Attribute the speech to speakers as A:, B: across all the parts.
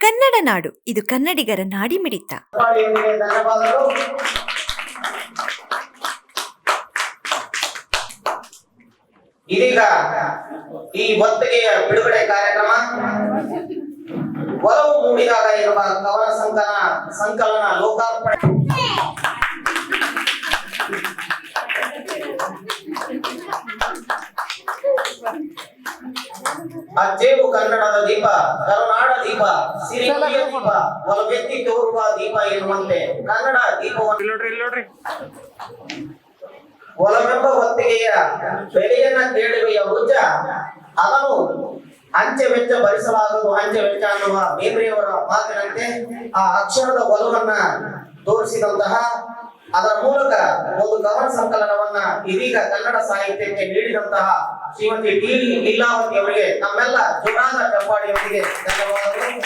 A: ಕನ್ನಡ ನಾಡು, ಇದು ಕನ್ನಡಿಗರ ನಾಡಿಮಿಡಿತ.
B: ಇದೀಗ ಈ ಒತ್ತಿಗೆಯ ಬಿಡುಗಡೆ ಕಾರ್ಯಕ್ರಮ ಒಲವು ಮೂಡಿದಾಗ ಇರುವ ಕವನ ಸಂಕಲನ ಲೋಕಾರ್ಪಣೆ. ಅಜ್ಜೇವು ಕನ್ನಡದ ದೀಪ, ಕರುನಾಡ ದೀಪ, ಸಿರಿಯ ದೀಪ, ಒಲವೆತ್ತಿ ತೋರುವ ದೀಪ ಎನ್ನುವಂತೆ ಕನ್ನಡ ದೀಪವನ್ನು ಒಲವೆಂಬ ಹೊತ್ತಿಗೆಯ ಬೆಲೆಯನ್ನ ಕೇಳುವೆಯ ಹುಜ್ಜ ಅದನ್ನು ಅಂಚೆ ವೆಚ್ಚ ಭರಿಸಲಾಗದು ಅಂಚೆ ವೆಚ್ಚ ಅನ್ನುವ ಬೇಂದ್ರೆಯವರ ಮಾತಿನಂತೆ ಆ ಅಕ್ಷರದ ಒಲವನ್ನ ತೋರಿಸಿದಂತಹ ಅದರ ಮೂಲಕ ಒಂದು ಕವನ ಸಂಕಲನವನ್ನ ಇದೀಗ ಕನ್ನಡ ಸಾಹಿತ್ಯಕ್ಕೆ ನೀಡಿದಂತಹ ಶ್ರೀಮತಿ ಟಿ ಲೀಲಾವತಿ ಅವರಿಗೆ ನಮ್ಮೆಲ್ಲ ಜೋರಾದ ಚಪ್ಪಾಳಿಯೊಂದಿಗೆ ಧನ್ಯವಾದಗಳು.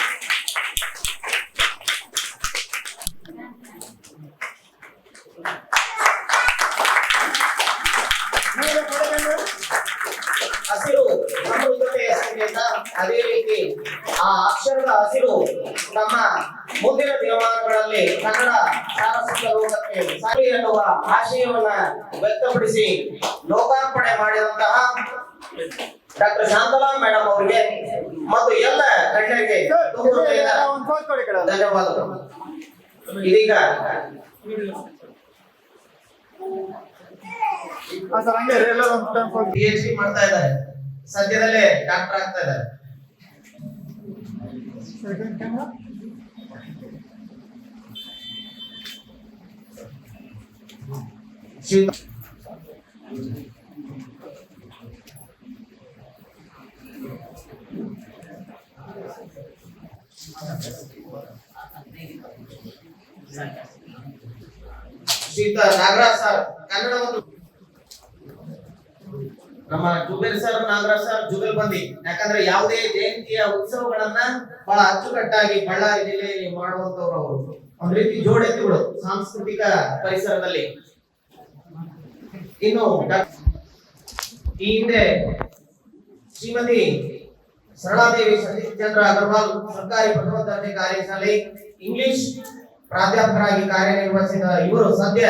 B: ಹಸಿರು ಸಮೃದ್ಧತೆಯ ಸಂಕೇತ. ಅದೇ ರೀತಿ ಆ ಅಕ್ಷರದ ಹಸಿರು ನಮ್ಮ ಮುಂದಿನ ದಿನಮಾನಗಳಲ್ಲಿ ಕನ್ನಡ ಸಾರಸ್ವತ ಲೋಕಕ್ಕೆ ಸಾರಿ ಎನ್ನುವ ಆಶಯವನ್ನ ವ್ಯಕ್ತಪಡಿಸಿ ಲೋಕಾರ್ಪಣೆ ಮಾಡಿದಂತಹ ಡಾಕ್ಟರ್ ಶಾಂತಲಾ ಮೇಡಮ್ ಅವರಿಗೆ ಮತ್ತು ಎಲ್ಲ ಗಣ್ಯರಿಗೆ ಧನ್ಯವಾದಗಳು. ಇದೀಗ PhD ಮಾಡ್ತಾ ಇದ್ದಾರೆ, ಸದ್ಯದಲ್ಲೇ ಡಾಕ್ಟರ್ ಆಗ್ತಾ ಇದ್ದಾರೆ. ಶ್ರೀಯುತ ನಾಗರಾಜ್ ಸರ್ ಕನ್ನಡ ಮತ್ತು ನಮ್ಮ ಜುಬೇಲ್ ಸರ್ ನಾಗರಾಜ್ ಸರ್ ಜುಬೇಲ್ ಬಂದಿ. ಯಾಕಂದ್ರೆ ಯಾವುದೇ ಜಯಂತಿಯ ಉತ್ಸವಗಳನ್ನ ಬಹಳ ಅಚ್ಚುಕಟ್ಟಾಗಿ ಬಳ್ಳಾರಿ ಜಿಲ್ಲೆಯಲ್ಲಿ ಮಾಡುವಂತವ್ರು ಅವರು. ಒಂದ್ ರೀತಿ ಜೋಡೆತ್ತುಗಳು ಸಾಂಸ್ಕೃತಿಕ ಪರಿಸರದಲ್ಲಿ. ಇನ್ನು ಈ ಹಿಂದೆ ಶ್ರೀಮತಿ ಸರಳಾದೇವಿ ಸತೀಶ್ ಚಂದ್ರ ಅಗರ್ವಾಲ್ ಸರ್ಕಾರಿ ಪ್ರಥಮ ದರ್ಜೆ ಕಾಲೇಜಿನಲ್ಲಿ ಇಂಗ್ಲಿಷ್ ಪ್ರಾಧ್ಯಾಪಕರಾಗಿ ಕಾರ್ಯನಿರ್ವಹಿಸಿದ ಇವರು ಸದ್ಯ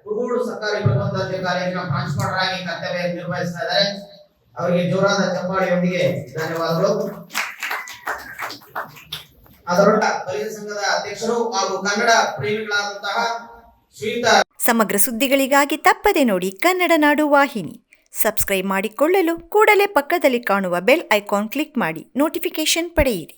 B: ಕುರುಗೋಡು ಸರ್ಕಾರಿ ಪ್ರಥಮ ದರ್ಜೆ ಕಾಲೇಜಿನ ಪ್ರಾಂಶುಪಾಲರಾಗಿ ಕರ್ತವ್ಯ ನಿರ್ವಹಿಸ್ತಾ ಇದ್ದಾರೆ. ಅವರಿಗೆ ಜೋರಾದ ಚಪ್ಪಾಳಿಯೊಂದಿಗೆ ಧನ್ಯವಾದಗಳು. ಅದರೊಟ್ಟ ಪರಿಸರ ಸಂಘದ ಅಧ್ಯಕ್ಷರು ಹಾಗೂ ಕನ್ನಡ ಪ್ರೇಮಿಗಳಾದಂತಹ ಶ್ರೀಯುತ.
A: ಸಮಗ್ರ ಸುದ್ದಿಗಳಿಗಾಗಿ ತಪ್ಪದೆ ನೋಡಿ ಕನ್ನಡ ನಾಡು ವಾಹಿನಿ. ಸಬ್ಸ್ಕ್ರೈಬ್ ಮಾಡಿಕೊಳ್ಳಲು ಕೂಡಲೇ ಪಕ್ಕದಲ್ಲಿ ಕಾಣುವ ಬೆಲ್ ಐಕಾನ್ ಕ್ಲಿಕ್ ಮಾಡಿ ನೋಟಿಫಿಕೇಶನ್ ಪಡೆಯಿರಿ.